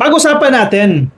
Pag-usapan natin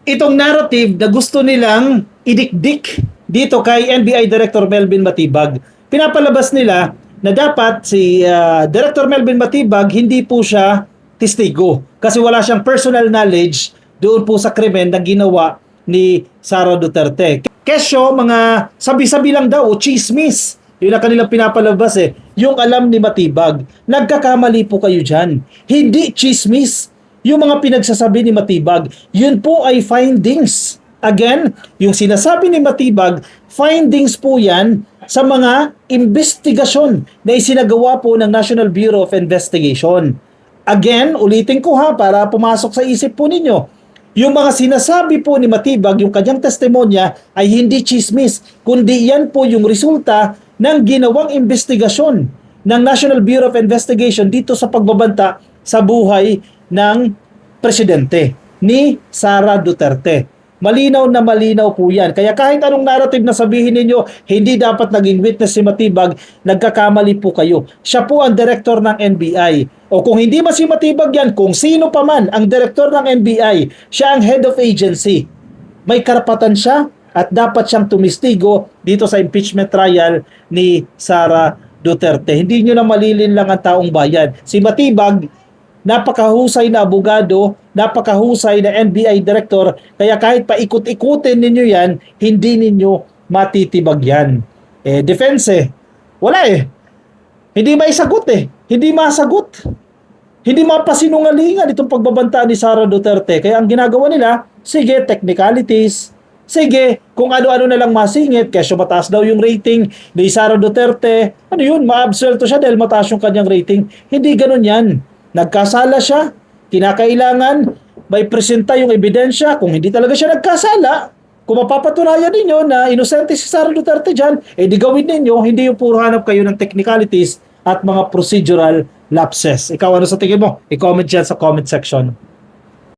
itong narrative na gusto nilang idikdik dito kay NBI Director Melvin Matibag. Pinapalabas nila na dapat si Director Melvin Matibag hindi po siya testigo kasi wala siyang personal knowledge doon po sa krimen na ginawa ni Sara Duterte. Kesyo, mga sabi-sabi lang daw o chismis. Yun ang kanilang pinapalabas yung alam ni Matibag. Nagkakamali po kayo dyan. Hindi chismis. Yung mga pinagsasabi ni Matibag, yun po ay findings. Again, yung sinasabi ni Matibag, findings po yan sa mga investigasyon na isinagawa po ng National Bureau of Investigation. Again, ulitin ko para pumasok sa isip po ninyo. Yung mga sinasabi po ni Matibag, yung kanyang testimonya ay hindi chismis, kundi yan po yung resulta ng ginawang investigasyon ng National Bureau of Investigation dito sa pagbabanta sa buhay ng presidente ni Sara Duterte. Malinaw na malinaw po yan. Kaya kahit anong narrative na sabihin ninyo, hindi dapat naging witness si Matibag, nagkakamali po kayo. Siya po ang director ng NBI. O kung hindi man si Matibag yan, kung sino pa man ang director ng NBI, siya ang head of agency. May karapatan siya at dapat siyang tumistigo dito sa impeachment trial ni Sara Duterte. Hindi nyo na malilin lang ang taong bayan. Si Matibag, napakahusay na abogado, napakahusay na NBI director, kaya kahit paikot-ikutin ninyo yan, hindi ninyo matitibag yan. Defense wala Hindi maisagot Hindi masagot. Hindi mapasinungalingan itong pagbabanta ni Sara Duterte. Kaya ang ginagawa nila, sige, technicalities, sige, kung ano-ano na lang masingit, kesyo mataas daw yung rating ni Sara Duterte, ano yun, ma-absuelto siya dahil mataas yung kanyang rating. Hindi ganun yan. Nagkasala siya, kinakailangan may presenta yung ebidensya. Kung hindi talaga siya nagkasala, kung mapapatunayan ninyo na inosente si Sara Duterte dyan, di gawin ninyo, hindi yung puro hanap kayo ng technicalities at mga procedural lapses. Ikaw, ano sa tingin mo? I-comment dyan sa comment section.